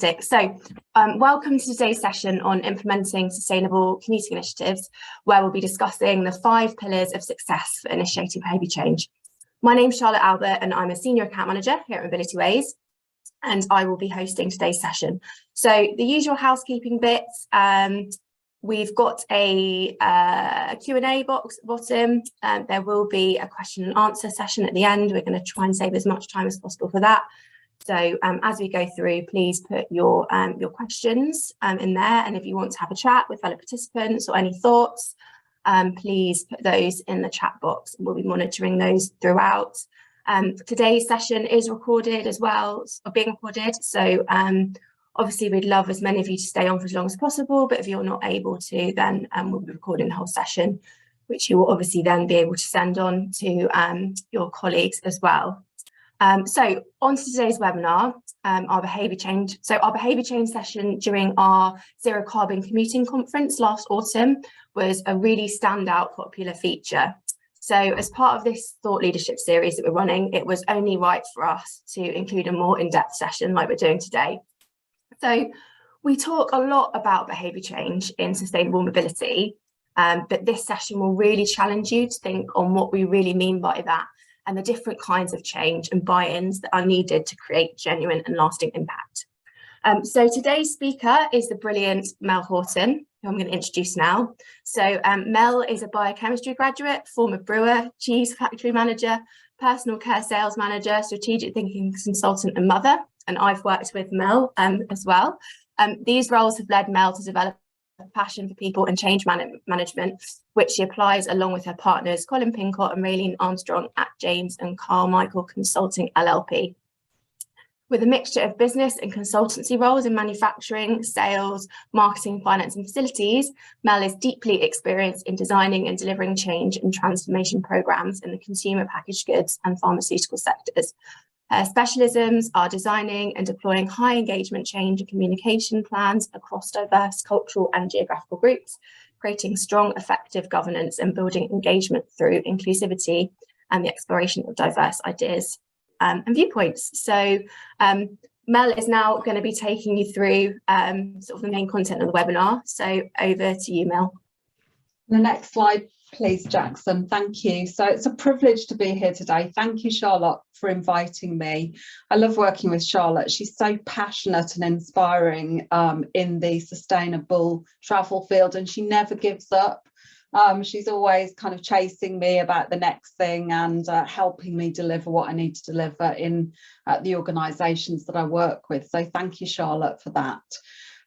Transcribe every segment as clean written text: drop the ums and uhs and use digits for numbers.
Welcome to today's session on implementing sustainable commuting initiatives, where we'll be discussing the 5 pillars of success for initiating behaviour change. My name's Charlotte Albert and I'm a Senior Account Manager here at Mobility Ways, and I will be hosting today's session. So the usual housekeeping bits, we've got a Q&A box at the bottom. There will be a question and answer session at the end. We're going to try and save as much time as possible for that. So as we go through, please put your questions in there, and if you want to have a chat with fellow participants or any thoughts, please put those in the chat box, and we'll be monitoring those throughout. Today's session is recorded as well, or being recorded, so obviously we'd love as many of you to stay on for as long as possible, but if you're not able to, then we'll be recording the whole session, which you will obviously then be able to send on to your colleagues as well. So on to today's webinar, our behaviour change. So our behaviour change session during our Zero Carbon Commuting conference last autumn was a really standout popular feature. So as part of this thought leadership series that we're running, it was only right for us to include a more in-depth session like we're doing today. So we talk a lot about behaviour change in sustainable mobility, but this session will really challenge you to think on what we really mean by that, and the different kinds of change and buy-ins that are needed to create genuine and lasting impact. So today's speaker is the brilliant Mel Horton, who I'm going to introduce now. So Mel is a biochemistry graduate, former brewer, cheese factory manager, personal care sales manager, strategic thinking consultant and mother. And I've worked with Mel as well. These roles have led Mel to develop a passion for people and change management, which she applies along with her partners Colin Pincott and Raylene Armstrong at James and Carmichael Consulting LLP. With a mixture of business and consultancy roles in manufacturing, sales, marketing, finance and facilities, Mel is deeply experienced in designing and delivering change and transformation programmes in the consumer packaged goods and pharmaceutical sectors. Her specialisms are designing and deploying high engagement change and communication plans across diverse cultural and geographical groups, creating strong, effective governance and building engagement through inclusivity and the exploration of diverse ideas and viewpoints. So Mel is now going to be taking you through sort of the main content of the webinar. So over to you, Mel. The next slide, please, Jackson. Thank you. So it's a privilege to be here today. Thank you, Charlotte, for inviting me. I love working with Charlotte. She's so passionate and inspiring in the sustainable travel field, and she never gives up. She's always kind of chasing me about the next thing and helping me deliver what I need to deliver in the organisations that I work with. So thank you, Charlotte, for that.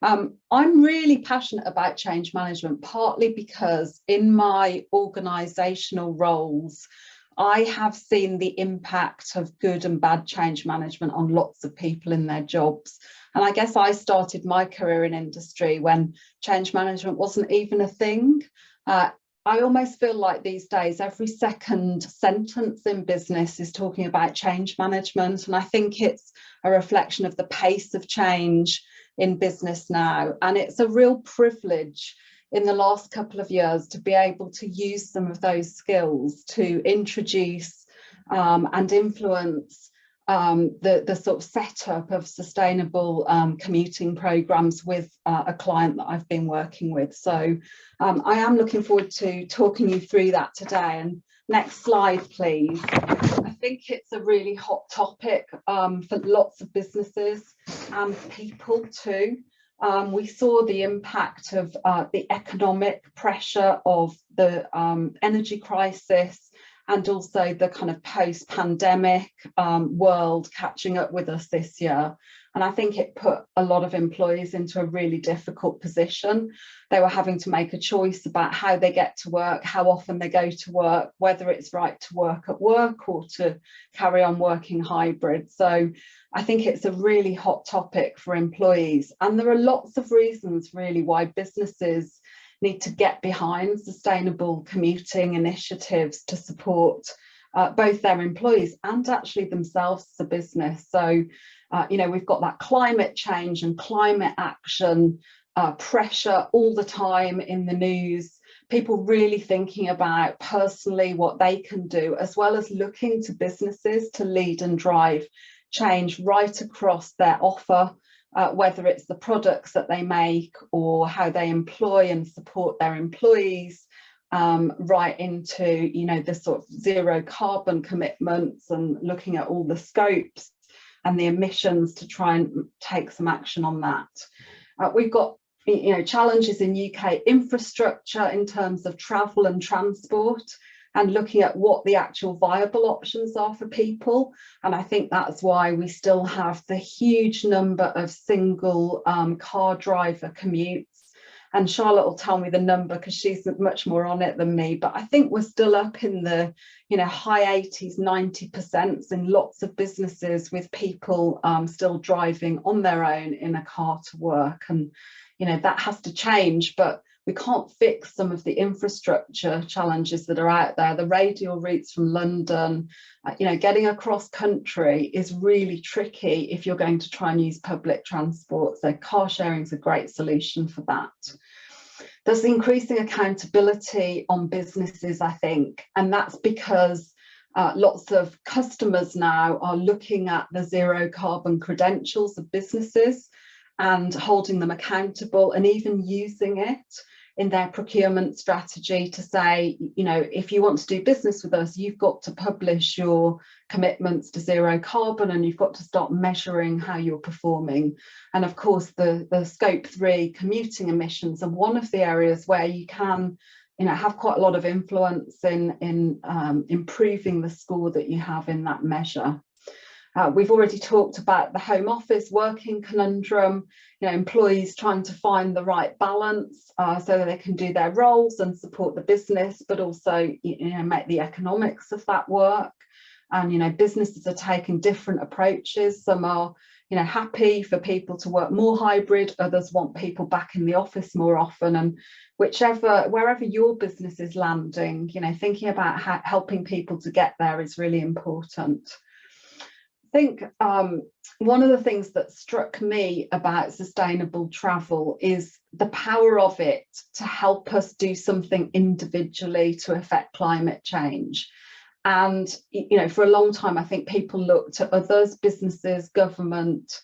I'm really passionate about change management, partly because in my organisational roles, I have seen the impact of good and bad change management on lots of people in their jobs. And I guess I started my career in industry when change management wasn't even a thing. I almost feel like these days every second sentence in business is talking about change management, and I think it's a reflection of the pace of change in business now. And it's a real privilege in the last couple of years to be able to use some of those skills to introduce and influence the sort of setup of sustainable commuting programs with a client that I've been working with. So I am looking forward to talking you through that today. And next slide, please. I think it's a really hot topic for lots of businesses and people too. We saw the impact of the economic pressure of the energy crisis, and also the kind of post-pandemic world catching up with us this year. And I think it put a lot of employees into a really difficult position. They were having to make a choice about how they get to work, how often they go to work, whether it's right to work at work or to carry on working hybrid. So I think it's a really hot topic for employees. And there are lots of reasons really why businesses need to get behind sustainable commuting initiatives to support both their employees and actually themselves as a business. So, you know, we've got that climate change and climate action pressure all the time in the news, people really thinking about personally what they can do, as well as looking to businesses to lead and drive change right across their offer whether it's the products that they make or how they employ and support their employees, right into, you know, the sort of zero carbon commitments and looking at all the scopes and the emissions to try and take some action on that. We've got, you know, challenges in UK infrastructure in terms of travel and transport, and looking at what the actual viable options are for people. And I think that's why we still have the huge number of single car driver commutes. And Charlotte will tell me the number because she's much more on it than me, but I think we're still up in the, you know, high 80s, 90% in lots of businesses, with people still driving on their own in a car to work. And, you know, that has to change, but we can't fix some of the infrastructure challenges that are out there. The radial routes from London, you know, getting across country is really tricky if you're going to try and use public transport. So car sharing is a great solution for that. There's increasing accountability on businesses, I think, and that's because lots of customers now are looking at the zero carbon credentials of businesses and holding them accountable, and even using it in their procurement strategy to say, you know, if you want to do business with us, you've got to publish your commitments to zero carbon, and you've got to start measuring how you're performing. And of course, the scope 3 commuting emissions are one of the areas where you can, you know, have quite a lot of influence in improving the score that you have in that measure. We've already talked about the home office working conundrum, you know, employees trying to find the right balance so that they can do their roles and support the business, but also, you know, make the economics of that work. And, you know, businesses are taking different approaches. Some are, you know, happy for people to work more hybrid, others want people back in the office more often. And wherever your business is landing, you know, thinking about helping people to get there is really important. I think one of the things that struck me about sustainable travel is the power of it to help us do something individually to affect climate change. And, you know, for a long time, I think people looked to others, businesses, government,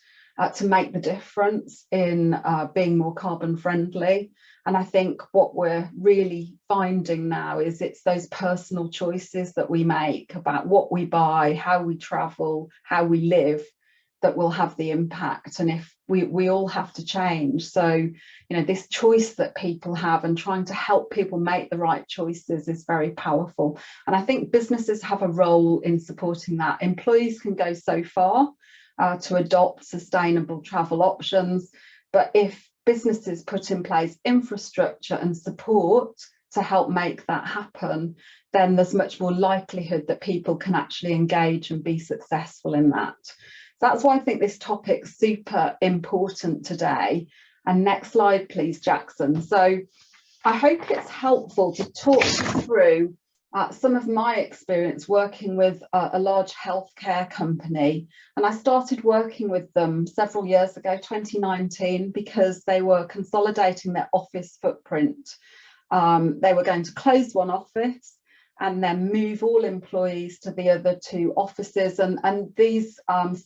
to make the difference in being more carbon friendly. And I think what we're really finding now is it's those personal choices that we make about what we buy, how we travel, how we live, that will have the impact. And if we all have to change. So, you know, this choice that people have and trying to help people make the right choices is very powerful. And I think businesses have a role in supporting that. Employees can go so far to adopt sustainable travel options, but if businesses put in place infrastructure and support to help make that happen, then there's much more likelihood that people can actually engage and be successful in that. So that's why I think this topic's super important today. And next slide, please, Jackson. So I hope it's helpful to talk through some of my experience working with a large healthcare company. And I started working with them several years ago, 2019, because they were consolidating their office footprint. They were going to close one office and then move all employees to the other 2 offices. And these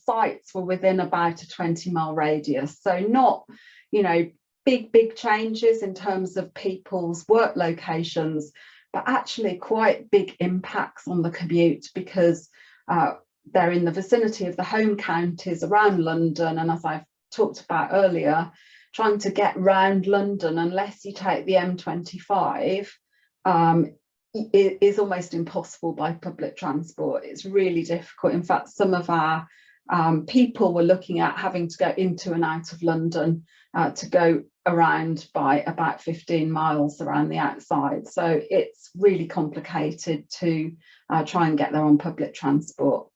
sites were within about a 20-mile radius. So not, you know, big changes in terms of people's work locations, but actually quite big impacts on the commute, because they're in the vicinity of the home counties around London. And as I've talked about earlier, trying to get round London, unless you take the M25, is almost impossible by public transport. It's really difficult. In fact, some of our people were looking at having to go into and out of London to go around by about 15 miles around the outside. So it's really complicated to try and get there on public transport.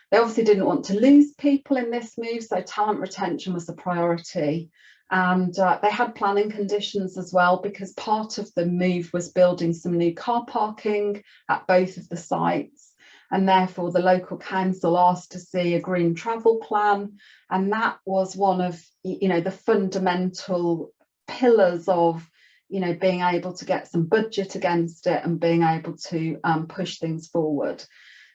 They obviously didn't want to lose people in this move, so talent retention was a priority. And they had planning conditions as well, because part of the move was building some new car parking at both of the sites. And therefore the local council asked to see a green travel plan. And that was one of, you know, the fundamental pillars of, you know, being able to get some budget against it and being able to push things forward.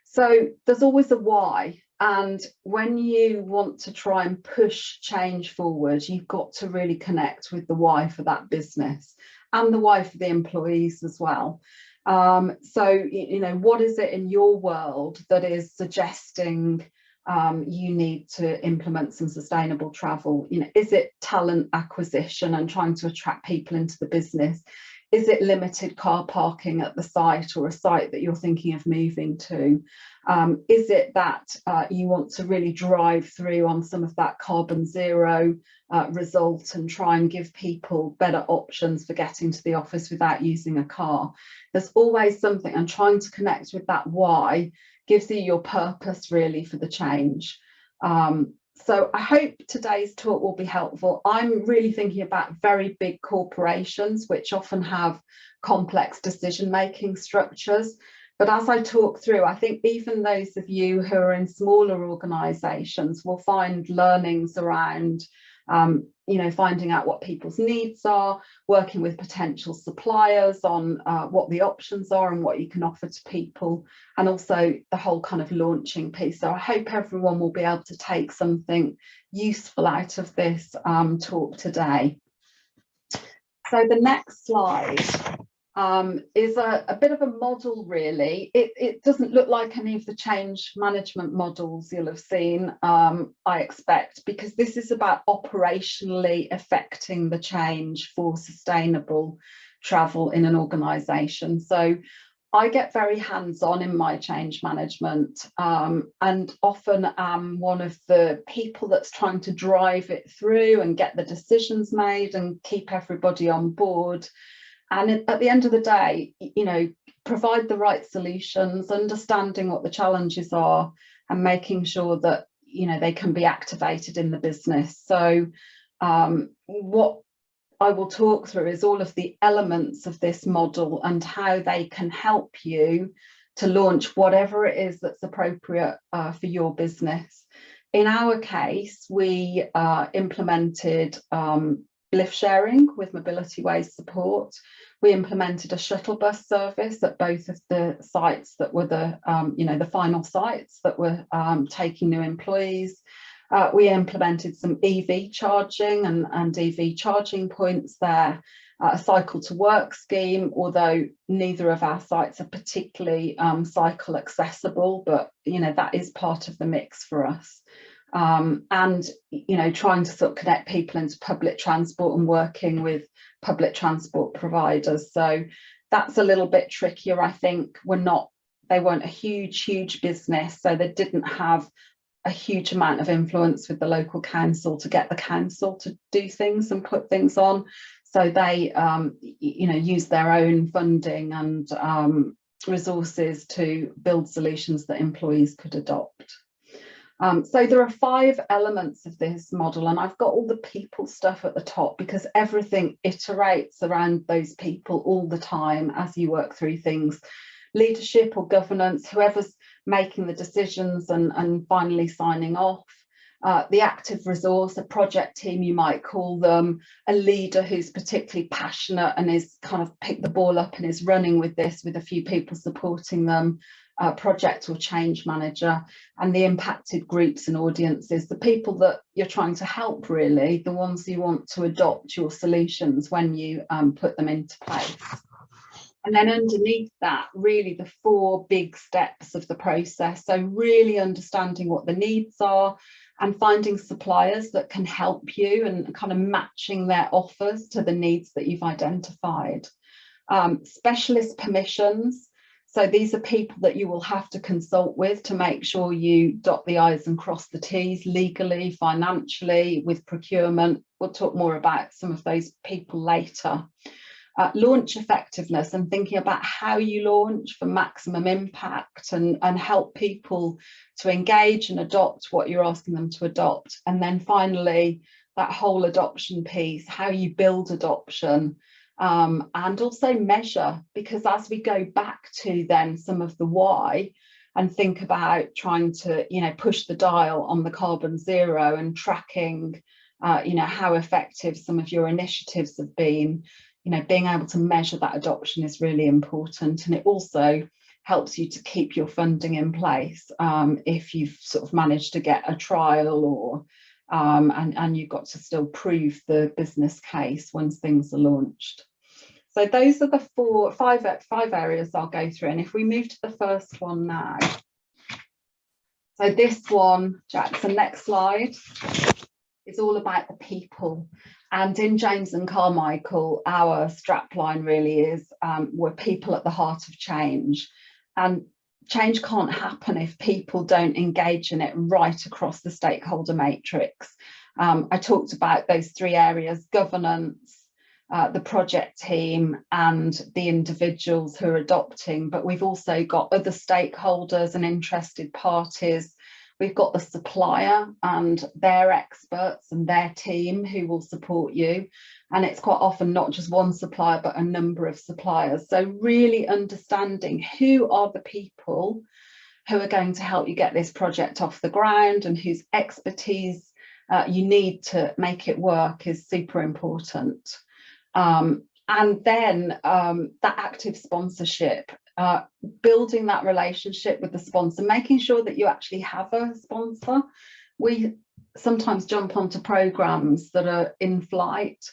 So there's always a why. And when you want to try and push change forward, you've got to really connect with the why for that business and the why for the employees as well. So, you know, what is it in your world that is suggesting you need to implement some sustainable travel? You know, is it talent acquisition and trying to attract people into the business? Is it limited car parking at the site or a site that you're thinking of moving to? Is it that you want to really drive through on some of that carbon zero result and try and give people better options for getting to the office without using a car? There's always something, and trying to connect with that why gives you your purpose really for the change. So I hope today's talk will be helpful. I'm really thinking about very big corporations, which often have complex decision-making structures. But as I talk through, I think even those of you who are in smaller organisations will find learnings around you know, finding out what people's needs are, working with potential suppliers on what the options are and what you can offer to people, and also the whole kind of launching piece. So I hope everyone will be able to take something useful out of this talk today. So the next slide is a bit of a model, really. It doesn't look like any of the change management models you'll have seen, I expect, because this is about operationally affecting the change for sustainable travel in an organisation. So I get very hands-on in my change management, and often am one of the people that's trying to drive it through and get the decisions made and keep everybody on board. And at the end of the day, you know, provide the right solutions, understanding what the challenges are and making sure that, you know, they can be activated in the business. So what I will talk through is all of the elements of this model and how they can help you to launch whatever it is that's appropriate for your business. In our case, we implemented lift sharing with Mobility Ways support. We implemented a shuttle bus service at both of the sites that were the, you know, the final sites that were taking new employees. We implemented some EV charging and EV charging points there, a cycle to work scheme, although neither of our sites are particularly cycle accessible, but, you know, that is part of the mix for us. And, you know, trying to sort of connect people into public transport and working with public transport providers. So that's a little bit trickier, I think. They weren't a huge business, so they didn't have a huge amount of influence with the local council to get the council to do things and put things on. So they, you know, used their own funding and resources to build solutions that employees could adopt. So there are 5 elements of this model, and I've got all the people stuff at the top because everything iterates around those people all the time as you work through things. Leadership or governance, whoever's making the decisions and finally signing off. The active resource, a project team you might call them, a leader who's particularly passionate and is kind of picked the ball up and is running with this with a few people supporting them. Project or change manager, and the impacted groups and audiences, the people that you're trying to help, really, the ones you want to adopt your solutions when you put them into place. And then underneath that, really the 4 big steps of the process. So really understanding what the needs are and finding suppliers that can help you and kind of matching their offers to the needs that you've identified. Specialist permissions. So these are people that you will have to consult with to make sure you dot the I's and cross the T's legally, financially, with procurement. We'll talk more about some of those people later. Launch effectiveness and thinking about how you launch for maximum impact and help people to engage and adopt what you're asking them to adopt. And then finally, that whole adoption piece, how you build adoption. And also measure, because as we go back to then some of the why and think about trying to, you know, push the dial on the carbon zero and tracking, you know, how effective some of your initiatives have been, you know, being able to measure that adoption is really important. And it also helps you to keep your funding in place if you've sort of managed to get a trial or and you've got to still prove the business case once things are launched. So those are the five areas I'll go through. And if we move to the first one now. So this one, Jackson, next slide, is all about the people. And in James and Carmichael, our strapline really is we're people at the heart of change. And change can't happen if people don't engage in it right across the stakeholder matrix. I talked about those three areas: governance, the project team, and the individuals who are adopting. But we've also got other stakeholders and interested parties. We've got the supplier and their experts and their team who will support you. And it's quite often not just one supplier, but a number of suppliers. So really understanding who are the people who are going to help you get this project off the ground and whose expertise you need to make it work is super important. And then that active sponsorship. Building that relationship with the sponsor, making sure that you actually have a sponsor. We sometimes jump onto programs that are in flight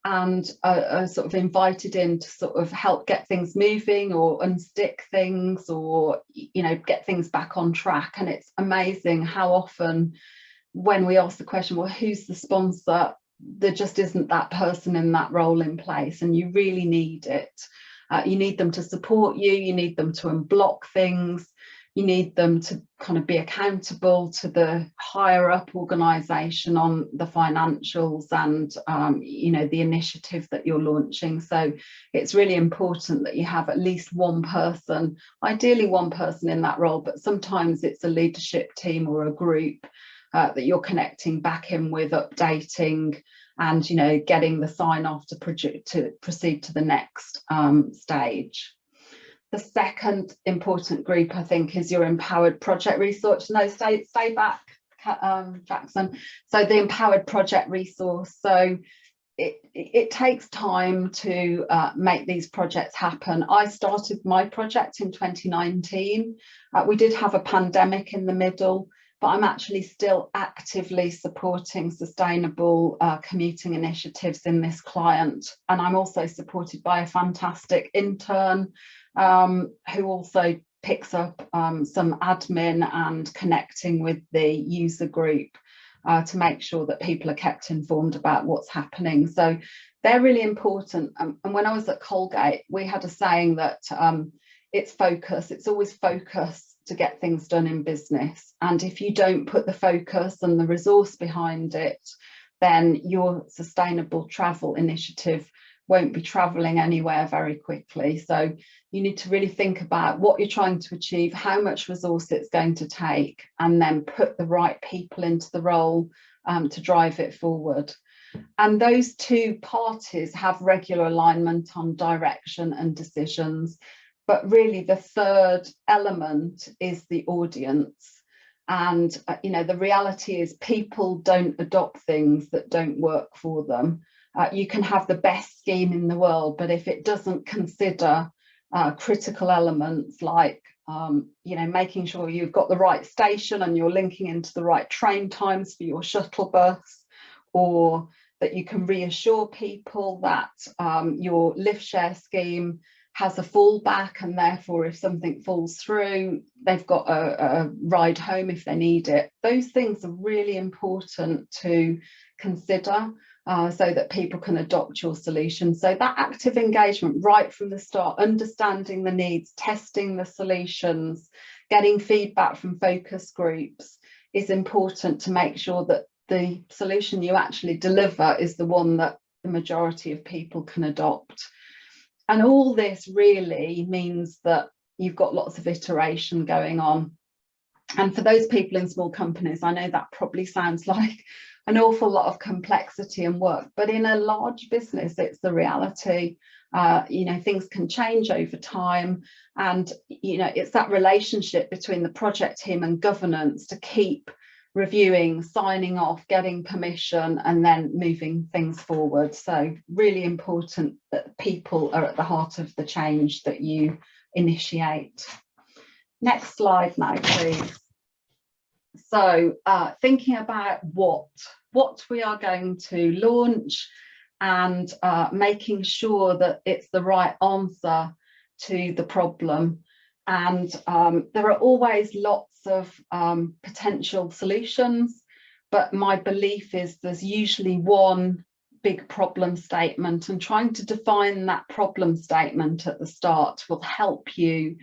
and are sort of invited in to sort of help get things moving or unstick things or, you know, get things back on track. And it's amazing how often when we ask the question, well, who's the sponsor? There just isn't that person in that role in place, and you really need it. You need them to support you, you need them to unblock things, you need them to kind of be accountable to the higher up organisation on the financials and you know, the initiative that you're launching. So it's really important that you have at least one person, ideally one person in that role, but sometimes it's a leadership team or a group that you're connecting back in with, updating, and, you know, getting the sign off to proceed to the next stage. The second important group, I think, is your empowered project resource. No, stay back, Jackson. So the empowered project resource. So it takes time to make these projects happen. I started my project in 2019. We did have a pandemic in the middle, but I'm actually still actively supporting sustainable commuting initiatives in this client. And I'm also supported by a fantastic intern who also picks up some admin and connecting with the user group to make sure that people are kept informed about what's happening. So they're really important. And when I was at Colgate, we had a saying that it's focus, it's always focus to get things done in business. And if you don't put the focus and the resource behind it, then your sustainable travel initiative won't be traveling anywhere very quickly. So you need to really think about what you're trying to achieve, how much resource it's going to take, and then put the right people into the role to drive it forward. And those two parties have regular alignment on direction and decisions. But really the third element is the audience. And, you know, the reality is people don't adopt things that don't work for them. You can have the best scheme in the world, but if it doesn't consider critical elements like, you know, making sure you've got the right station and you're linking into the right train times for your shuttle bus, or that you can reassure people that your lift share scheme has a fallback, and therefore if something falls through, they've got a ride home if they need it. Those things are really important to consider so that people can adopt your solution. So that active engagement right from the start, understanding the needs, testing the solutions, getting feedback from focus groups is important to make sure that the solution you actually deliver is the one that the majority of people can adopt. And all this really means that you've got lots of iteration going on. And for those people in small companies, I know that probably sounds like an awful lot of complexity and work, but in a large business, it's the reality. You know, things can change over time. And, you know, it's that relationship between the project team and governance to keep reviewing, signing off, getting permission, and then moving things forward. So really important that people are at the heart of the change that you initiate. Next slide now, please. So thinking about what we are going to launch and making sure that it's the right answer to the problem. And there are always lots of potential solutions, but my belief is there's usually one big problem statement, and trying to define that problem statement at the start will help you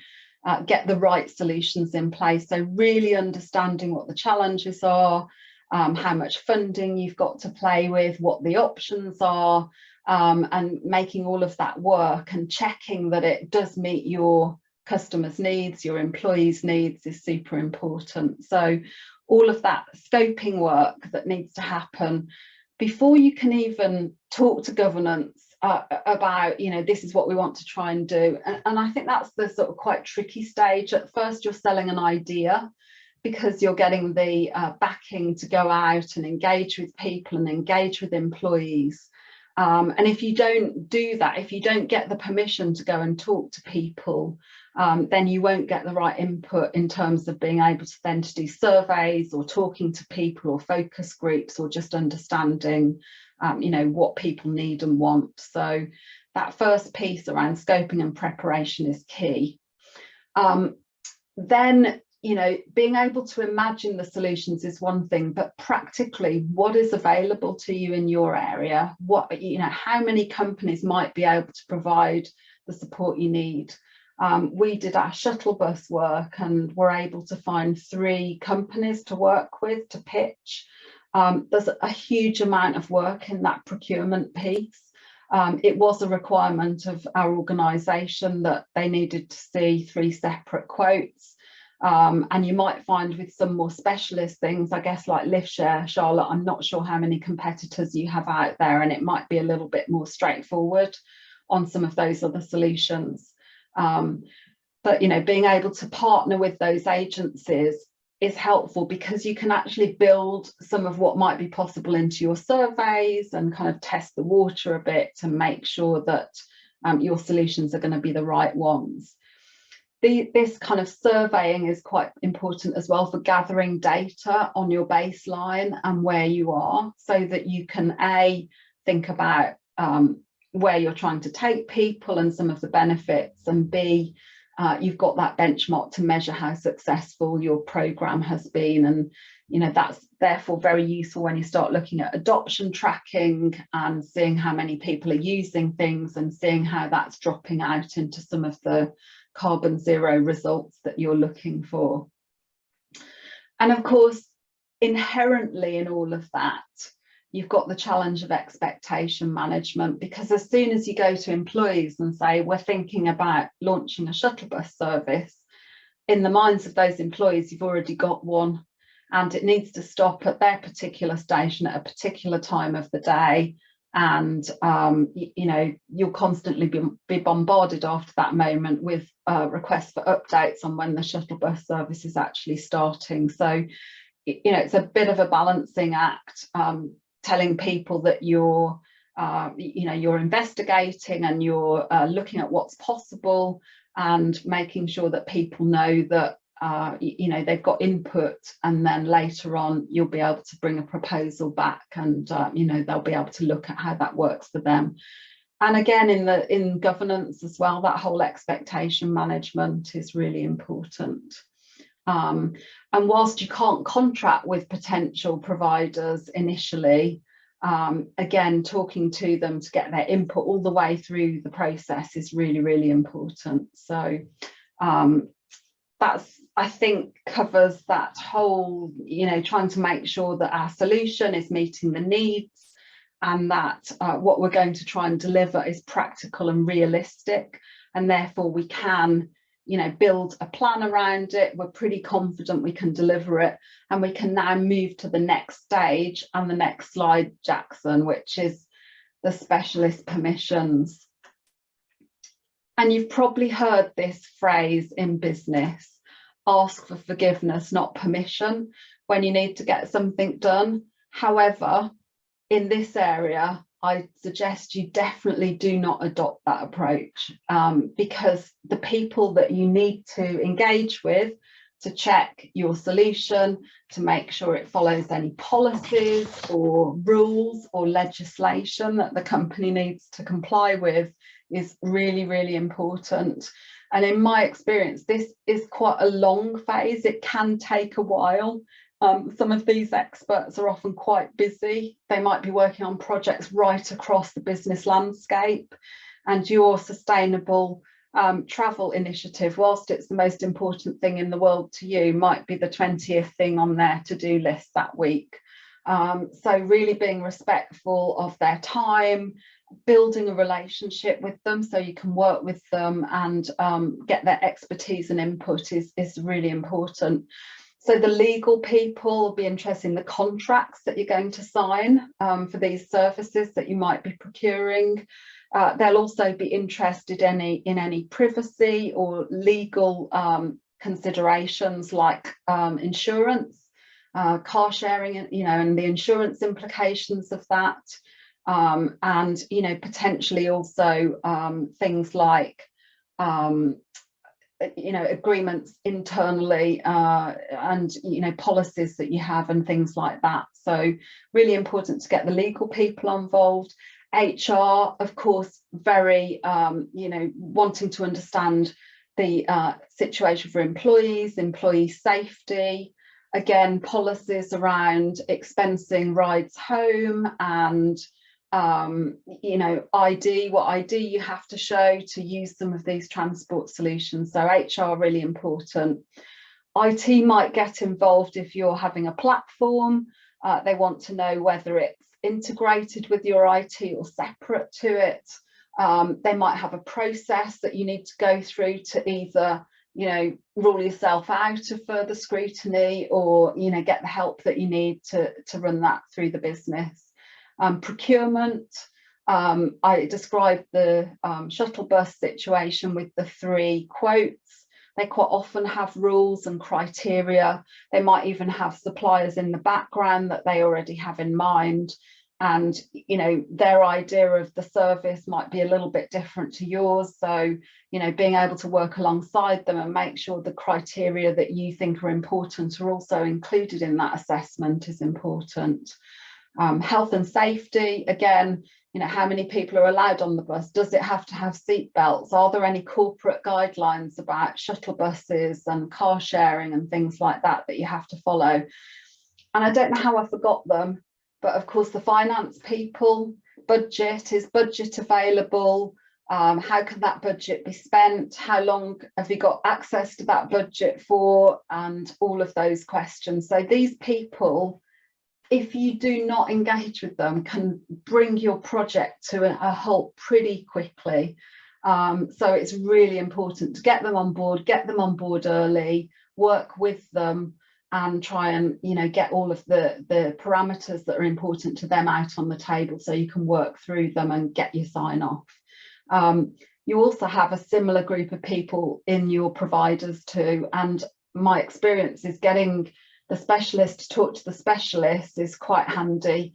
get the right solutions in place. So really understanding what the challenges are, how much funding you've got to play with, what the options are, and making all of that work and checking that it does meet your customers' needs, your employees' needs is super important. So all of that scoping work that needs to happen before you can even talk to governance about, you know, this is what we want to try and do. And I think that's the sort of quite tricky stage. At first you're selling an idea because you're getting the backing to go out and engage with people and engage with employees. And if you don't do that, if you don't get the permission to go and talk to people, then you won't get the right input in terms of being able to then to do surveys or talking to people or focus groups or just understanding, you know, what people need and want. So that first piece around scoping and preparation is key. Then, you know, being able to imagine the solutions is one thing, but practically what is available to you in your area, what, you know, how many companies might be able to provide the support you need. We did our shuttle bus work and were able to find 3 companies to work with to pitch. There's a huge amount of work in that procurement piece. It was a requirement of our organisation that they needed to see 3 separate quotes. And you might find with some more specialist things, I guess, like lift share, Charlotte, I'm not sure how many competitors you have out there, and it might be a little bit more straightforward on some of those other solutions. But, you know, being able to partner with those agencies is helpful because you can actually build some of what might be possible into your surveys and kind of test the water a bit to make sure that your solutions are going to be the right ones. This kind of surveying is quite important as well for gathering data on your baseline and where you are, so that you can A, think about where you're trying to take people and some of the benefits, and B, you've got that benchmark to measure how successful your program has been. And, you know, that's therefore very useful when you start looking at adoption tracking and seeing how many people are using things and seeing how that's dropping out into some of the carbon zero results that you're looking for. And of course, inherently in all of that, you've got the challenge of expectation management, because as soon as you go to employees and say, we're thinking about launching a shuttle bus service, in the minds of those employees, you've already got one, and it needs to stop at their particular station at a particular time of the day. And, you know, you'll constantly be bombarded after that moment with requests for updates on when the shuttle bus service is actually starting. So, you know, it's a bit of a balancing act, telling people that you're, you know, you're investigating and you're looking at what's possible, and making sure that people know that, you know, they've got input, and then later on you'll be able to bring a proposal back, and you know, they'll be able to look at how that works for them. And again, in governance as well, that whole expectation management is really important. And whilst you can't contract with potential providers initially, again, talking to them to get their input all the way through the process is really, really important. So that's, I think, covers that whole, you know, trying to make sure that our solution is meeting the needs, and that what we're going to try and deliver is practical and realistic, and therefore we can, you know, build a plan around it. We're pretty confident we can deliver it, and we can now move to the next stage and the next slide, Jackson, which is the specialist permissions. And you've probably heard this phrase in business: ask for forgiveness, not permission, when you need to get something done. However, in this area, I suggest you definitely do not adopt that approach, because the people that you need to engage with to check your solution, to make sure it follows any policies or rules or legislation that the company needs to comply with, is really, really important. And in my experience, this is quite a long phase. It can take a while. Some of these experts are often quite busy. They might be working on projects right across the business landscape, and your sustainable travel initiative, whilst it's the most important thing in the world to you, might be the 20th thing on their to-do list that week. So really being respectful of their time, building a relationship with them so you can work with them and get their expertise and input is really important. So the legal people will be interested in the contracts that you're going to sign for these services that you might be procuring. They'll also be interested in any privacy or legal considerations like insurance, car sharing, and the insurance implications of that, and potentially also things like agreements internally and policies that you have and things like that. So really important to get the legal people involved. HR, of course, very wanting to understand the situation for employees, employee safety, again policies around expensing rides home, and ID, what ID you have to show to use some of these transport solutions. So HR really important. IT might get involved if you're having a platform. They want to know whether it's integrated with your IT or separate to it. They might have a process that you need to go through to either rule yourself out of further scrutiny, or get the help that you need to run that through the business. Procurement, I described the shuttle bus situation with the 3 quotes. They quite often have rules and criteria. They might even have suppliers in the background that they already have in mind, and their idea of the service might be a little bit different to yours. So being able to work alongside them and make sure the criteria that you think are important are also included in that assessment is important. Health and safety, again, how many people are allowed on the bus? Does it have to have seat belts? Are there any corporate guidelines about shuttle buses and car sharing and things like that that you have to follow? And I don't know how I forgot them, but of course the finance people, budget, is budget available? How can that budget be spent? How long have you got access to that budget for? And all of those questions. So these people, if you do not engage with them, can bring your project to a halt pretty quickly. So it's really important to get them on board early, work with them, and try and get all of the parameters that are important to them out on the table so you can work through them and get your sign off. You also have a similar group of people in your providers too, and my experience is getting the specialist to talk to the specialist is quite handy,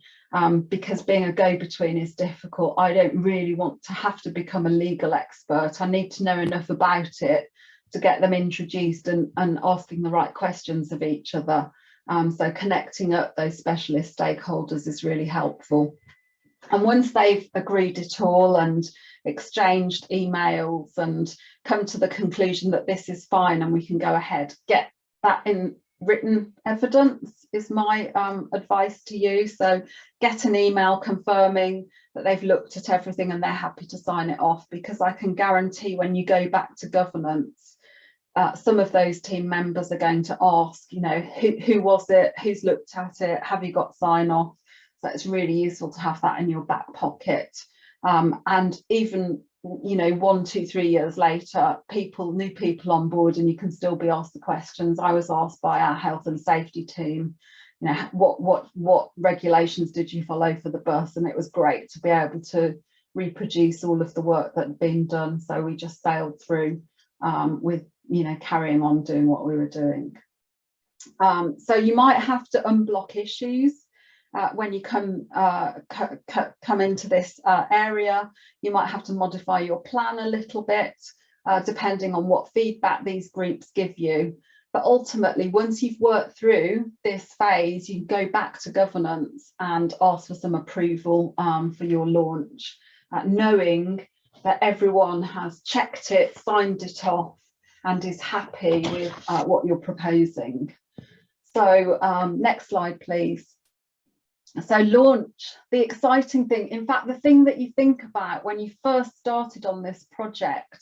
because being a go-between is difficult. I don't really want to have to become a legal expert. I need to know enough about it to get them introduced and asking the right questions of each other. So connecting up those specialist stakeholders is really helpful. And once they've agreed it all and exchanged emails and come to the conclusion that this is fine and we can go ahead, get that in written evidence is my advice to you. So get an email confirming that they've looked at everything and they're happy to sign it off, because I can guarantee when you go back to governance, some of those team members are going to ask, who was it, who's looked at it, have you got sign off? So it's really useful to have that in your back pocket. And even 1, 2, 3 years later, new people on board, and you can still be asked the questions. I was asked by our health and safety team, what regulations did you follow for the bus? And it was great to be able to reproduce all of the work that had been done. So we just sailed through with carrying on doing what we were doing. So you might have to unblock issues when you come into this area, you might have to modify your plan a little bit, depending on what feedback these groups give you. But ultimately, once you've worked through this phase, you can go back to governance and ask for some approval for your launch, knowing that everyone has checked it, signed it off, and is happy with what you're proposing. So next slide, please. So launch, the exciting thing, in fact, the thing that you think about when you first started on this project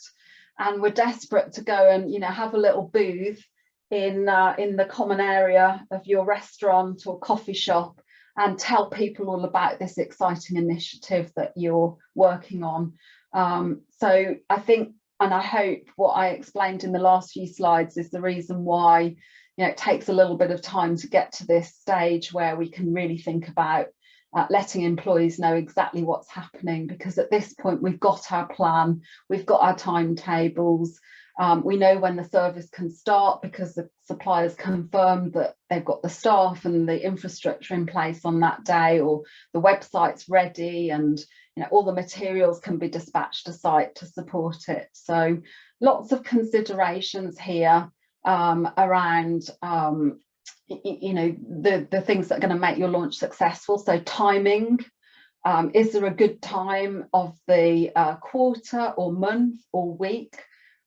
and were desperate to go and, you know, have a little booth in the common area of your restaurant or coffee shop and tell people all about this exciting initiative that you're working on. So I think, and I hope what I explained in the last few slides is the reason why, you know, it takes a little bit of time to get to this stage where we can really think about letting employees know exactly what's happening, because at this point we've got our plan, we've got our timetables, we know when the service can start because the suppliers confirmed that they've got the staff and the infrastructure in place on that day, or the website's ready, and you know, all the materials can be dispatched to site to support it. So lots of considerations here around you know, the things that are going to make your launch successful. So timing, is there a good time of the quarter or month or week,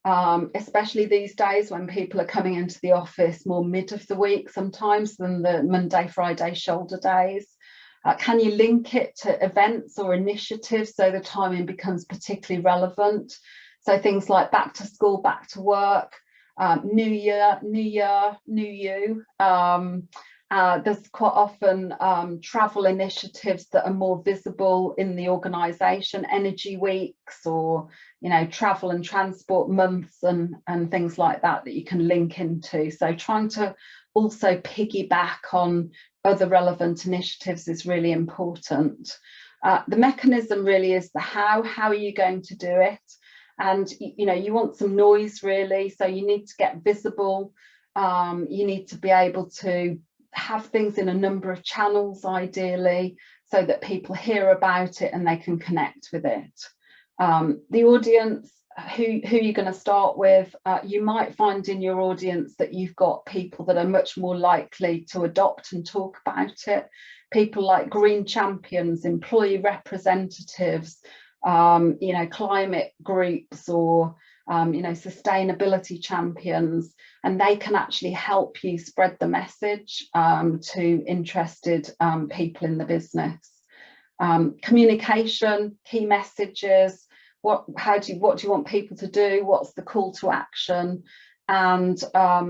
especially these days when people are coming into the office more mid of the week sometimes than the Monday, Friday shoulder days. Can you link it to events or initiatives so the timing becomes particularly relevant? So things like back to school, back to work, new year, new you. There's quite often travel initiatives that are more visible in the organisation, energy weeks, or you know, travel and transport months and things like that you can link into. So trying to also piggyback on other relevant initiatives is really important. The mechanism really is the how are you going to do it? And you know, you want some noise really, so you need to get visible, you need to be able to have things in a number of channels ideally, so that people hear about it and they can connect with it. The audience, who you're going to start with, you might find in your audience that you've got people that are much more likely to adopt and talk about it, people like green champions, employee representatives, you know, climate groups, or you know, sustainability champions, and they can actually help you spread the message to interested people in the business. Communication, key messages, what do you want people to do, what's the call to action, and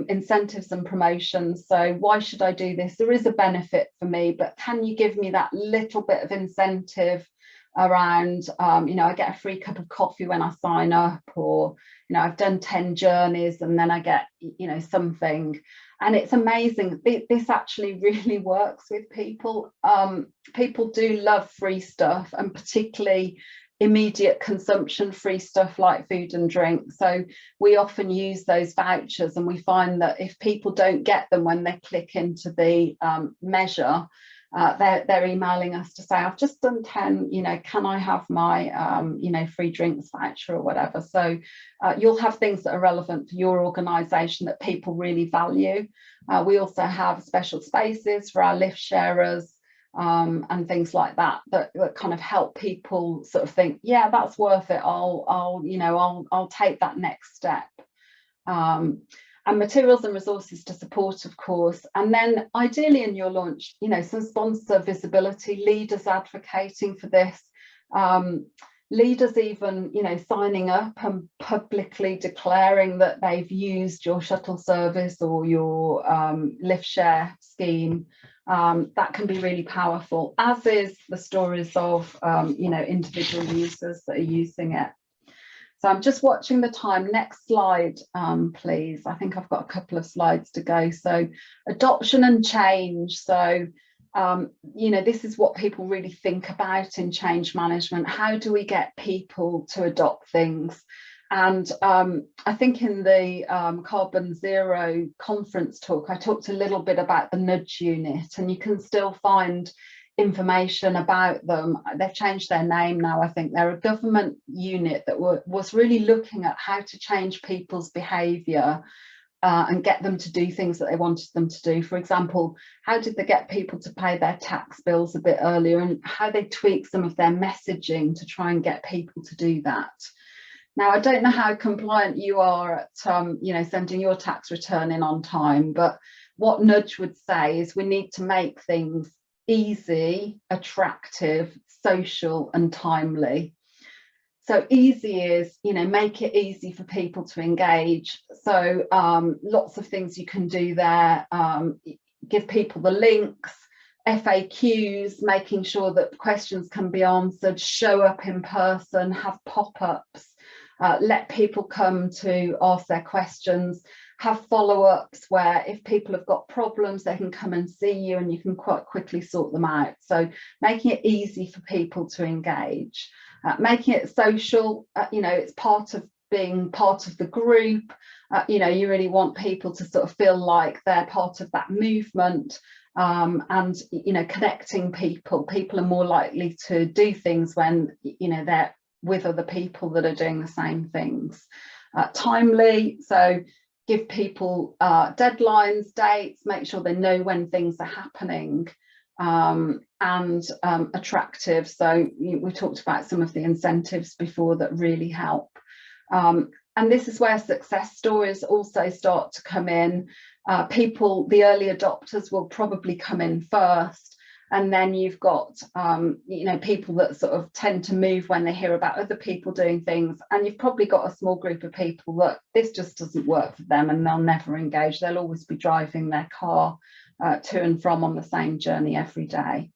incentives and promotions. So why should I do this? There is a benefit for me, but can you give me that little bit of incentive around, you know, I get a free cup of coffee when I sign up, or you know, I've done 10 journeys and then I get, you know, something. And it's amazing, this actually really works with people. People do love free stuff, and particularly immediate consumption free stuff like food and drink. So we often use those vouchers, and we find that if people don't get them when they click into the measure, they're emailing us to say, I've just done 10, you know, can I have my, you know, free drinks voucher or whatever. So you'll have things that are relevant for your organisation that people really value. We also have special spaces for our lift sharers and things like that, that kind of help people sort of think, yeah, that's worth it. I'll take that next step. And materials and resources to support, of course. And then ideally in your launch, you know, some sponsor visibility, leaders advocating for this, leaders even, you know, signing up and publicly declaring that they've used your shuttle service or your lift share scheme. That can be really powerful, as is the stories of, you know, individual users that are using it. So I'm just watching the time. Next slide, please. I think I've got a couple of slides to go. So adoption and change. So, you know, this is what people really think about in change management. How do we get people to adopt things? And I think in the Carbon Zero conference talk, I talked a little bit about the nudge unit, and you can still find information about them. They've changed their name now. I think they're a government unit that was really looking at how to change people's behaviour and get them to do things that they wanted them to do. For example, how did they get people to pay their tax bills a bit earlier, and how they tweak some of their messaging to try and get people to do that. Now, I don't know how compliant you are at you know, sending your tax return in on time, but what Nudge would say is we need to make things easy, attractive, social and timely. So easy is, you know, make it easy for people to engage. So lots of things you can do there. Give people the links, FAQs, making sure that questions can be answered, show up in person, have pop-ups, let people come to ask their questions, have follow-ups where if people have got problems, they can come and see you and you can quite quickly sort them out. So making it easy for people to engage. Making it social, you know, it's part of being part of the group. You know, you really want people to sort of feel like they're part of that movement, and, you know, connecting people. People are more likely to do things when, you know, they're with other people that are doing the same things. Timely, so give people deadlines, dates, make sure they know when things are happening. And attractive, so we talked about some of the incentives before that really help, and this is where success stories also start to come in. People, the early adopters will probably come in first, and then you've got you know, people that sort of tend to move when they hear about other people doing things, and you've probably got a small group of people that this just doesn't work for them and they'll never engage. They'll always be driving their car to and from on the same journey every day.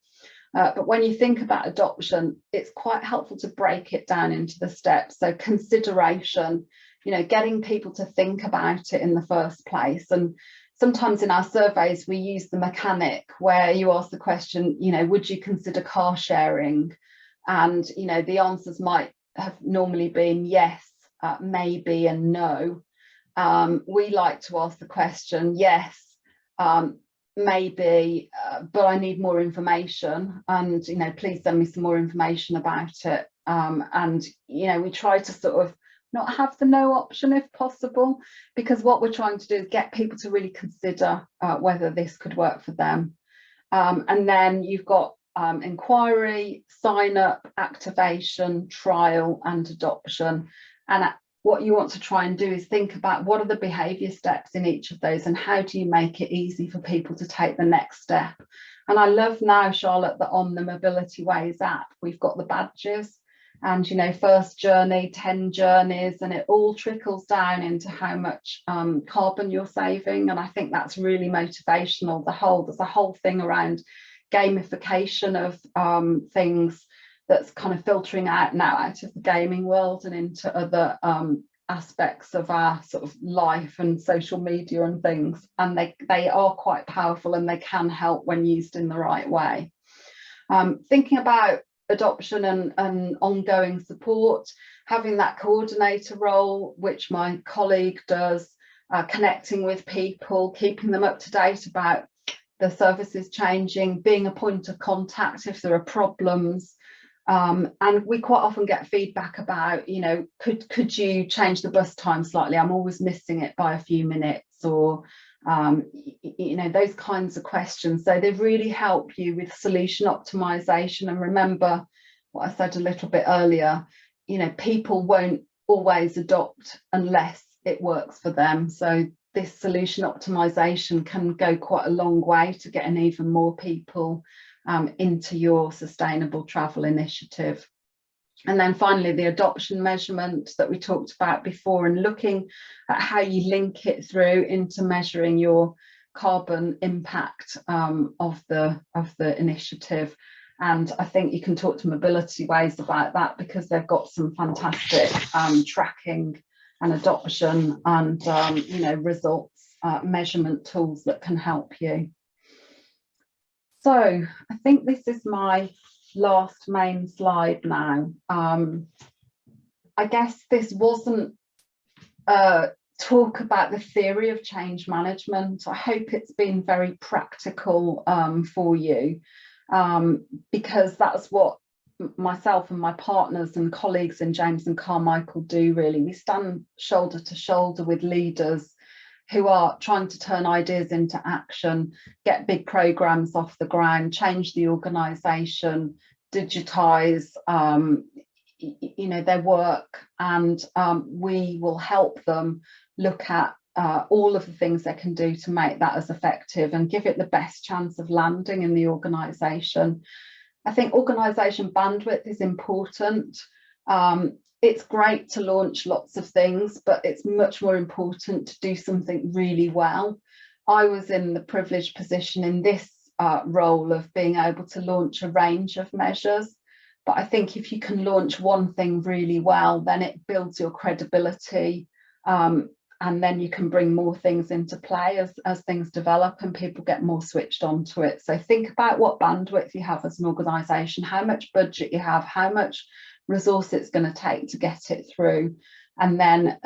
But when you think about adoption, it's quite helpful to break it down into the steps. So consideration, you know, getting people to think about it in the first place. And sometimes in our surveys, we use the mechanic where you ask the question, you know, would you consider car sharing? And, you know, the answers might have normally been yes, maybe and no. We like to ask the question, yes, maybe, but I need more information, and, you know, please send me some more information about it. And, you know, we try to sort of not have the no option if possible, because what we're trying to do is get people to really consider whether this could work for them. And then you've got inquiry, sign up, activation, trial and adoption. And what you want to try and do is think about what are the behaviour steps in each of those, and how do you make it easy for people to take the next step. And I love now, Charlotte, that on the Mobility Ways app, we've got the badges, and, you know, first journey, 10 journeys, and it all trickles down into how much carbon you're saving. And I think that's really motivational. There's a whole thing around gamification of things that's kind of filtering out now out of the gaming world and into other aspects of our sort of life and social media and things. And they are quite powerful, and they can help when used in the right way. Thinking about adoption and ongoing support, having that coordinator role, which my colleague does, connecting with people, keeping them up to date about the services changing, being a point of contact if there are problems. And we quite often get feedback about, you know, could you change the bus time slightly? I'm always missing it by a few minutes, or you know, those kinds of questions. So they really help you with solution optimization. And remember what I said a little bit earlier, you know, people won't always adopt unless it works for them. So this solution optimization can go quite a long way to getting even more people into your sustainable travel initiative. And then finally, the adoption measurement that we talked about before, and looking at how you link it through into measuring your carbon impact of the initiative. And I think you can talk to Mobility Ways about that, because they've got some fantastic tracking and adoption and you know, results measurement tools that can help you. So I think this is my last main slide now. I guess this wasn't talk about the theory of change management. I hope it's been very practical for you. because that's what myself and my partners and colleagues in James and Carmichael do. Really, we stand shoulder to shoulder with leaders who are trying to turn ideas into action, get big programs off the ground, change the organisation, digitise their work, and we will help them look at all of the things they can do to make that as effective and give it the best chance of landing in the organisation. I think organisation bandwidth is important. It's great to launch lots of things, but it's much more important to do something really well. I was in the privileged position in this role of being able to launch a range of measures. But I think if you can launch one thing really well, then it builds your credibility, and then you can bring more things into play as things develop and people get more switched on to it. So think about what bandwidth you have as an organisation, how much budget you have, how much resource it's going to take to get it through, and then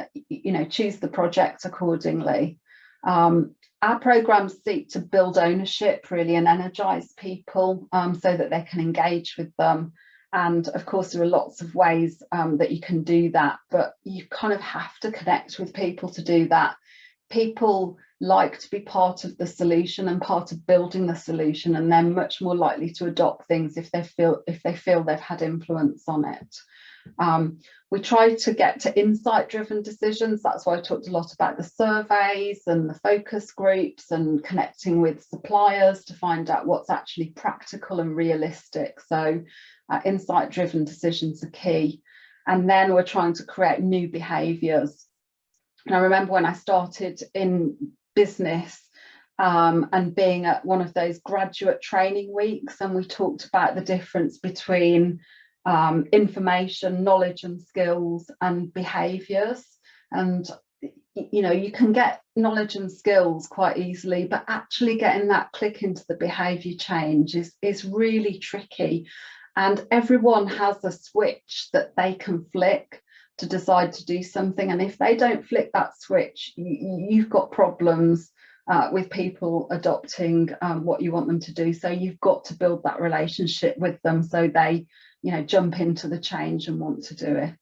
choose the project accordingly. Our programmes seek to build ownership really and energise people so that they can engage with them. And of course, there are lots of ways that you can do that, but you kind of have to connect with people to do that. People like to be part of the solution and part of building the solution, and they're much more likely to adopt things if they feel they've had influence on it. We try to get to insight-driven decisions. That's why I talked a lot about the surveys and the focus groups and connecting with suppliers to find out what's actually practical and realistic. So insight-driven decisions are key. And then we're trying to create new behaviours. And I remember when I started in business and being at one of those graduate training weeks, and we talked about the difference between information, knowledge and skills and behaviours. And you can get knowledge and skills quite easily, but actually getting that click into the behaviour change is really tricky. And everyone has a switch that they can flick to decide to do something. And if they don't flick that switch, you've got problems with people adopting what you want them to do. So you've got to build that relationship with them so they jump into the change and want to do it.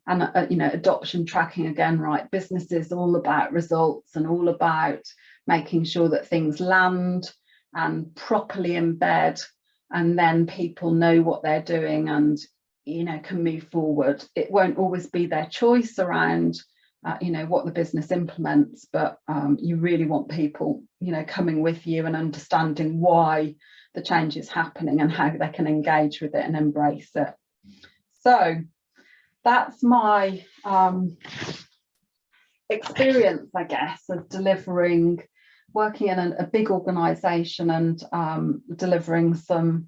And adoption tracking again, right? Business is all about results and all about making sure that things land and properly embed, and then people know what they're doing and can move forward. It won't always be their choice around what the business implements, but you really want people coming with you and understanding why the change is happening and how they can engage with it and embrace it. So that's my experience, I guess, of working in a big organisation and delivering some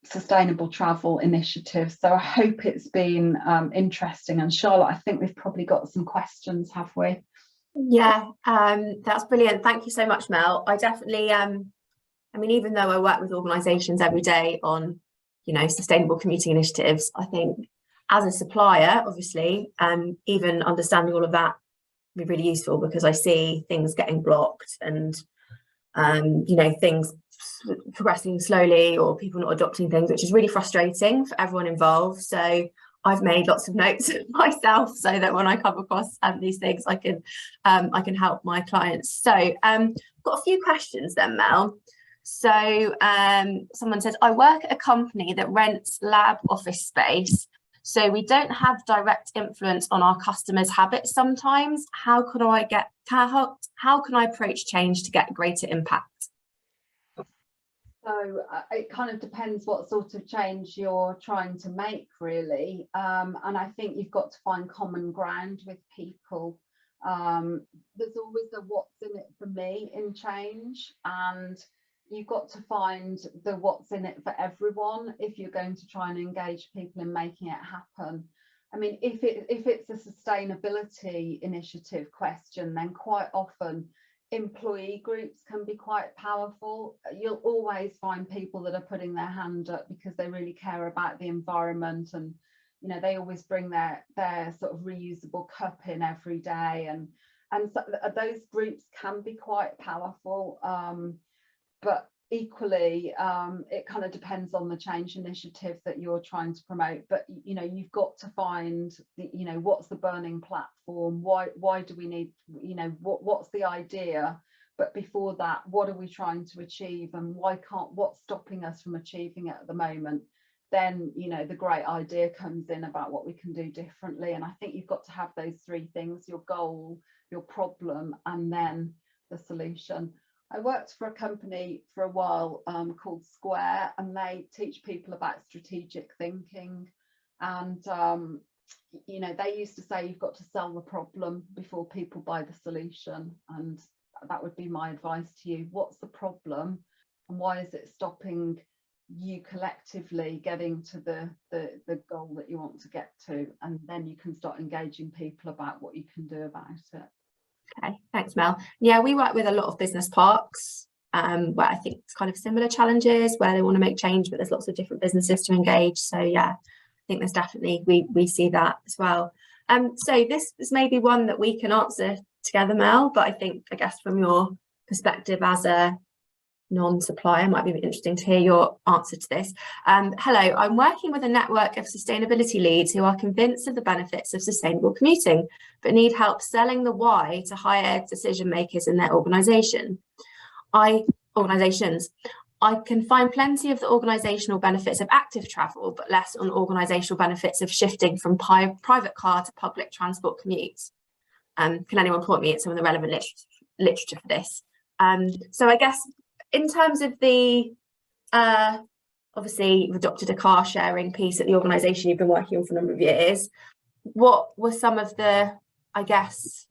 sustainable travel initiatives. So I hope it's been interesting. And Charlotte, I think we've probably got some questions, have we? Yeah, that's brilliant. Thank you so much, Mel. I definitely, even though I work with organisations every day on, sustainable commuting initiatives, I think as a supplier, obviously, even understanding all of that would be really useful, because I see things getting blocked and, things progressing slowly or people not adopting things, which is really frustrating for everyone involved. So I've made lots of notes myself so that when I come across these things, I can help my clients. So got a few questions then, Mel. So someone says, I work at a company that rents lab office space, so we don't have direct influence on our customers' habits sometimes. How can I approach change to get greater impact? So it kind of depends what sort of change you're trying to make, really. And I think you've got to find common ground with people. There's always a what's in it for me in change, and you've got to find the what's in it for everyone if you're going to try and engage people in making it happen. I mean, if it's a sustainability initiative question, then quite often employee groups can be quite powerful. You'll always find people that are putting their hand up because they really care about the environment, and they always bring their sort of reusable cup in every day, and so those groups can be quite powerful. But equally, it kind of depends on the change initiative that you're trying to promote, but you've got to find what's the burning platform, why do we need, what's the idea, but before that, what are we trying to achieve, and what's stopping us from achieving it at the moment. Then the great idea comes in about what we can do differently. And I think you've got to have those three things: your goal, your problem, and then the solution. I worked for a company for a while called Square, and they teach people about strategic thinking. And they used to say you've got to sell the problem before people buy the solution. And that would be my advice to you. What's the problem, and why is it stopping you collectively getting to the goal that you want to get to? And then you can start engaging people about what you can do about it. Okay, thanks, Mel. Yeah, we work with a lot of business parks where I think it's kind of similar challenges where they want to make change, but there's lots of different businesses to engage. So yeah, I think there's definitely, we see that as well. So this is maybe one that we can answer together, Mel, but I guess from your perspective as a non-supplier, it might be interesting to hear your answer to this. Hello, I'm working with a network of sustainability leads who are convinced of the benefits of sustainable commuting, but need help selling the why to higher decision makers in their organisations. I can find plenty of the organisational benefits of active travel, but less on organisational benefits of shifting from private car to public transport commutes. Can anyone point me at some of the relevant literature for this? So I guess in terms of the, obviously you've adopted a car sharing piece at the organisation you've been working on for a number of years. What were some of the, I guess,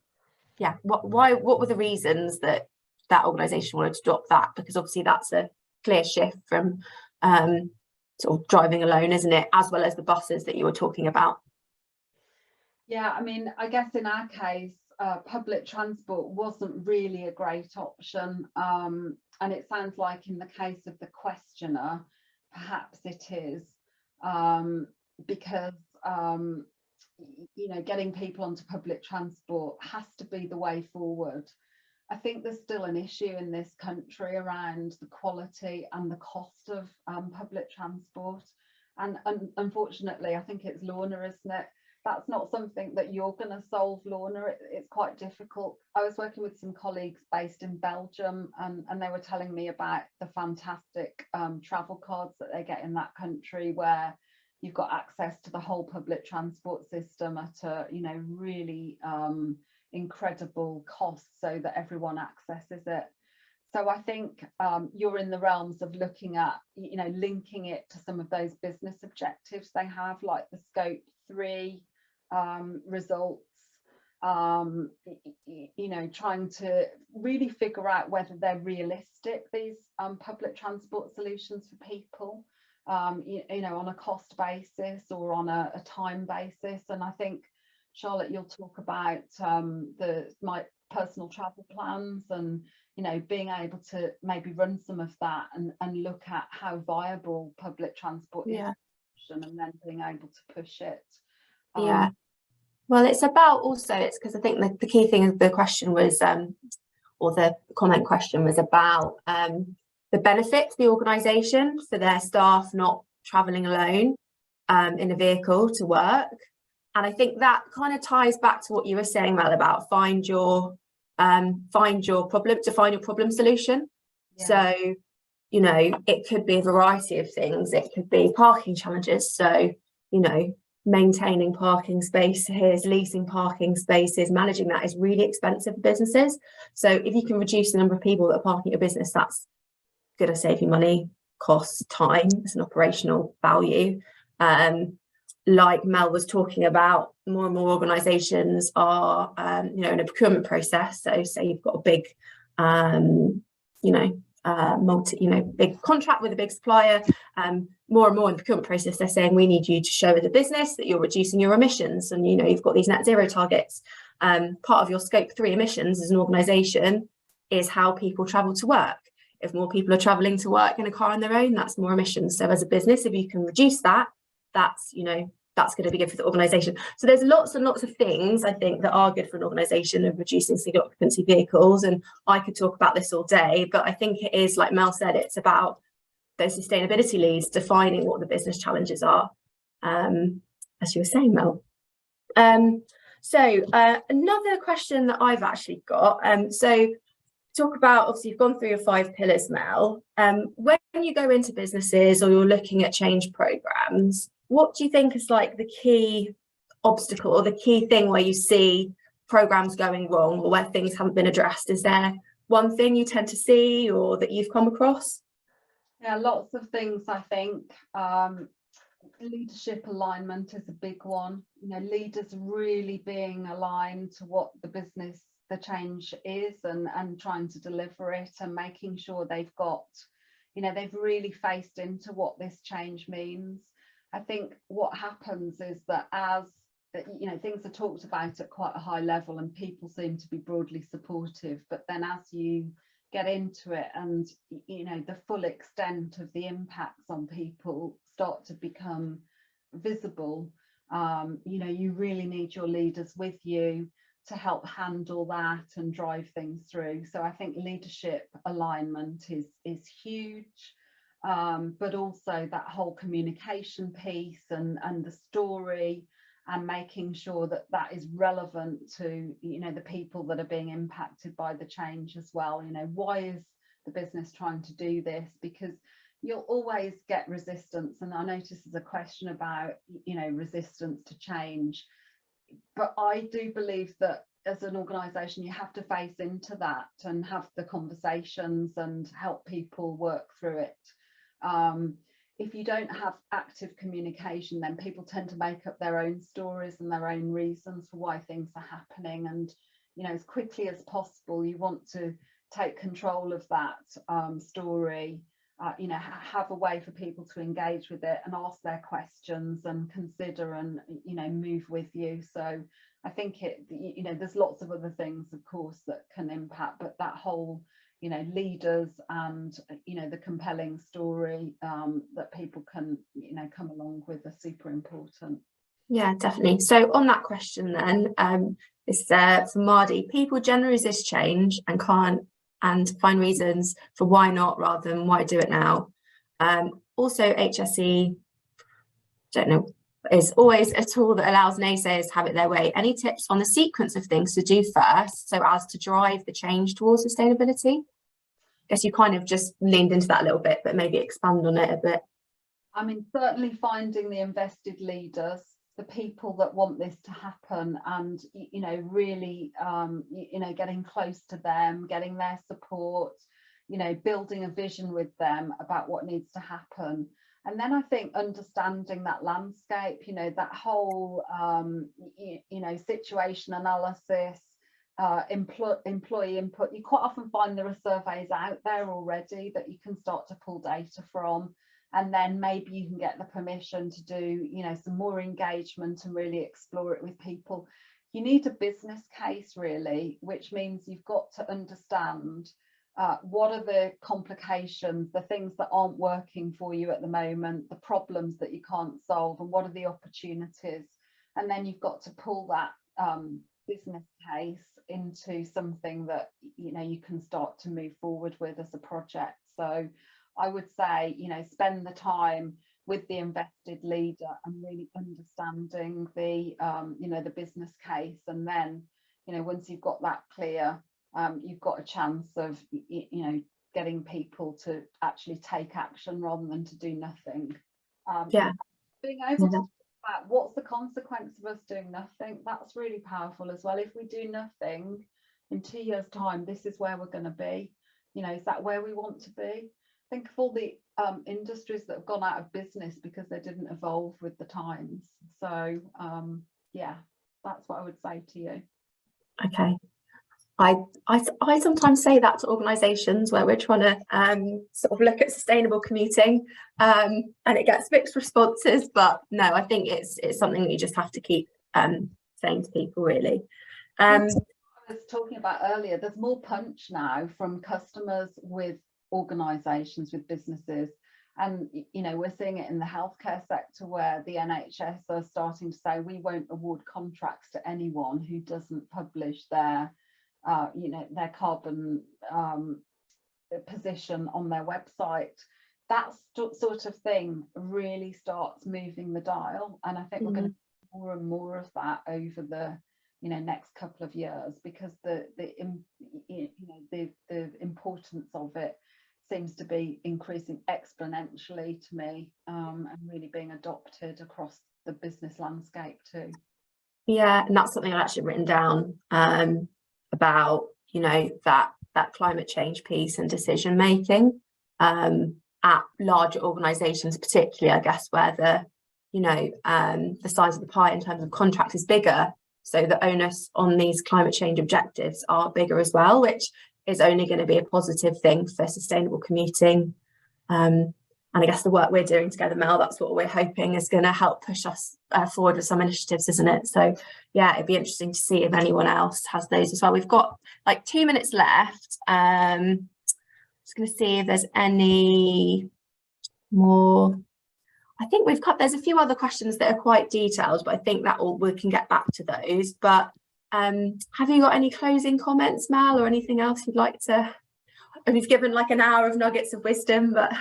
what were the reasons that organisation wanted to adopt that? Because obviously that's a clear shift from sort of driving alone, isn't it? As well as the buses that you were talking about. Yeah, I mean, I guess in our case, public transport wasn't really a great option. And it sounds like in the case of the questioner, perhaps it is, because, getting people onto public transport has to be the way forward. I think there's still an issue in this country around the quality and the cost of public transport. And unfortunately, I think it's Lorna, isn't it? That's not something that you're going to solve, Lorna. It's quite difficult. I was working with some colleagues based in Belgium, and they were telling me about the fantastic travel cards that they get in that country, where you've got access to the whole public transport system at a really incredible cost, so that everyone accesses it. So I think you're in the realms of looking at linking it to some of those business objectives they have, like the scope 3 results, trying to really figure out whether they're realistic, these public transport solutions for people, on a cost basis or on a time basis. And I think, Charlotte, you'll talk about my personal travel plans, and being able to maybe run some of that and look at how viable public transport is, and then being able to push it. Well, it's about also, it's because I think the key thing of the question was, or the comment question was about the benefit to the organisation for their staff not travelling alone in a vehicle to work. And I think that kind of ties back to what you were saying, Mel, about find your problem solution. So it could be a variety of things. It could be parking challenges, so maintaining parking spaces, leasing parking spaces, managing that is really expensive for businesses. So if you can reduce the number of people that are parking at your business, that's going to save you money, costs, time. It's an operational value. Like Mel was talking about, more and more organisations are, in a procurement process. So say you've got a big, big contract with a big supplier, more and more in the procurement process, they're saying we need you to show as a business that you're reducing your emissions, and you've got these net zero targets. Part of your scope 3 emissions as an organisation is how people travel to work. If more people are travelling to work in a car on their own, that's more emissions. So as a business, if you can reduce that, that's that's going to be good for the organisation. So there's lots and lots of things I think that are good for an organisation of reducing single occupancy vehicles, and I could talk about this all day, but I think it is, like Mel said, it's about those sustainability leads defining what the business challenges are, as you were saying, Mel. Another question that I've actually got, so talk about, obviously you've gone through your 5 pillars, Mel. When you go into businesses or you're looking at change programs, what do you think is like the key obstacle or the key thing where you see programs going wrong or where things haven't been addressed? Is there one thing you tend to see or that you've come across? Yeah, lots of things, I think. Leadership alignment is a big one. You know, leaders really being aligned to what the change is, and trying to deliver it, and making sure they've got, you know, they've really faced into what this change means. I think what happens is that as, you know, things are talked about at quite a high level and people seem to be broadly supportive, but then as you get into it and, you know, the full extent of the impacts on people start to become visible, you know, you really need your leaders with you to help handle that and drive things through. So I think leadership alignment is huge, but also that whole communication piece and the story, and making sure that that is relevant to, you know, the people that are being impacted by the change as well. You know, why is the business trying to do this? Because you'll always get resistance, and I notice there's a question about, you know, resistance to change, but I do believe that as an organisation you have to face into that and have the conversations and help people work through it. If you don't have active communication, then people tend to make up their own stories and their own reasons for why things are happening, and, you know, as quickly as possible you want to take control of that story, you know, have a way for people to engage with it and ask their questions and consider and, you know, move with you. So I think it, you know, there's lots of other things of course that can impact, but that whole, you know, leaders and, you know, the compelling story that people can, you know, come along with are super important. Yeah, definitely. So on that question then, it's from Mardi. People generally resist change and can't, and find reasons for why not rather than why do it now. Also HSE, don't know, is always a tool that allows naysayers to have it their way. Any tips on the sequence of things to do first so as to drive the change towards sustainability? I guess you kind of just leaned into that a little bit, but maybe expand on it a bit. I mean, certainly finding the invested leaders, the people that want this to happen, and, you know, really, you know, getting close to them, getting their support, you know, building a vision with them about what needs to happen. And then I think understanding that landscape, you know, that whole, you know, situation analysis, employee input. You quite often find there are surveys out there already that you can start to pull data from, and then maybe you can get the permission to do, you know, some more engagement and really explore it with people. You need a business case really, which means you've got to understand what are the complications, the things that aren't working for you at the moment, the problems that you can't solve, and what are the opportunities. And then you've got to pull that business case into something that, you know, you can start to move forward with as a project. So I would say, you know, spend the time with the invested leader and really understanding the, you know, the business case. And then, you know, once you've got that clear, you've got a chance of, you know, getting people to actually take action rather than to do nothing. Yeah. Being able to talk about what's the consequence of us doing nothing, that's really powerful as well. If we do nothing, in 2 years' time, this is where we're going to be. You know, is that where we want to be? Think of all the industries that have gone out of business because they didn't evolve with the times. So yeah, that's what I would say to you. Okay. I sometimes say that to organisations where we're trying to sort of look at sustainable commuting, and it gets mixed responses, but no, I think it's something that you just have to keep saying to people really. I was talking about earlier, there's more punch now from customers with organisations, with businesses, And, you know, we're seeing it in the healthcare sector where the NHS are starting to say we won't award contracts to anyone who doesn't publish their, you know, their carbon position on their website. That sort of thing really starts moving the dial. And I think we're going to see more and more of that over the, you know, next couple of years, because the importance of it seems to be increasing exponentially to me, and really being adopted across the business landscape too. Yeah, and that's something I've actually written down about, you know, that climate change piece and decision making at larger organisations, particularly, I guess, where the, you know, the size of the pie in terms of contracts is bigger. So the onus on these climate change objectives are bigger as well, which is only going to be a positive thing for sustainable commuting. And I guess the work we're doing together, Mel, that's what we're hoping is going to help push us forward with some initiatives, isn't it? So yeah, it'd be interesting to see if anyone else has those as well. We've got like 2 minutes left. Just going to see if there's any more. I think we've got, there's a few other questions that are quite detailed, but I think that we can get back to those. But have you got any closing comments, Mel, or anything else you'd like to? And we've given like an hour of nuggets of wisdom, but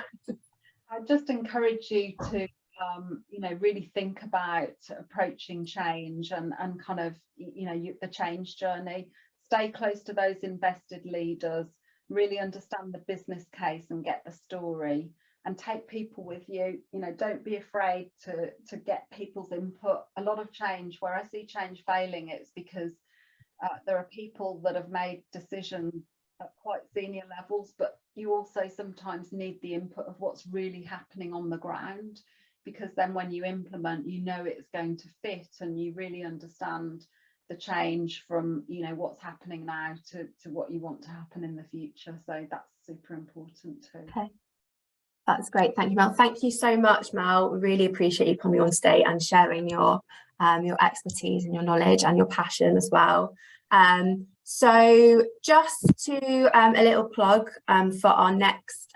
I just encourage you to, you know, really think about approaching change and kind of, you know, the change journey. Stay close to those invested leaders, really understand the business case and get the story, and take people with you. You know, don't be afraid to get people's input. A lot of change, where I see change failing, it's because there are people that have made decisions at quite senior levels, but you also sometimes need the input of what's really happening on the ground, because then when you implement, you know it's going to fit and you really understand the change from, you know, what's happening now to what you want to happen in the future. So that's super important too. Okay. That's great. Thank you, Mel. Thank you so much, Mel. We really appreciate you coming on stage and sharing your expertise and your knowledge and your passion as well. So just to a little plug for our next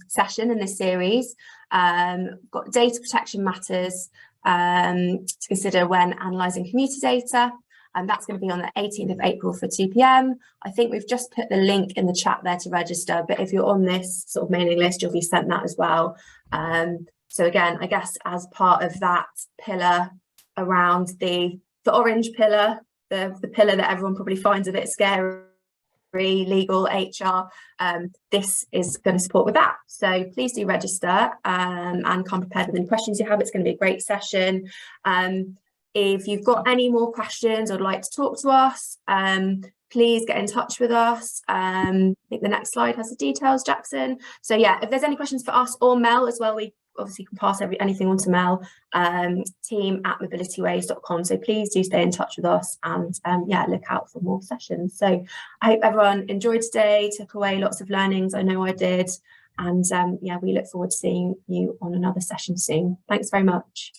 session in this series, we've got data protection matters to consider when analysing commuter data. And that's going to be on the 18th of April for 2 p.m. I think we've just put the link in the chat there to register, but if you're on this sort of mailing list, you'll be sent that as well. So again, I guess as part of that pillar around the orange pillar, the pillar that everyone probably finds a bit scary, legal, HR, this is going to support with that. So please do register and come prepared with any questions you have. It's going to be a great session. If you've got any more questions or would like to talk to us, please get in touch with us. I think the next slide has the details, Jackson. So yeah, if there's any questions for us or Mel as well, we obviously can pass anything on to Mel, team@mobilityways.com. So please do stay in touch with us and yeah, look out for more sessions. So I hope everyone enjoyed today, took away lots of learnings. I know I did. And yeah, we look forward to seeing you on another session soon. Thanks very much.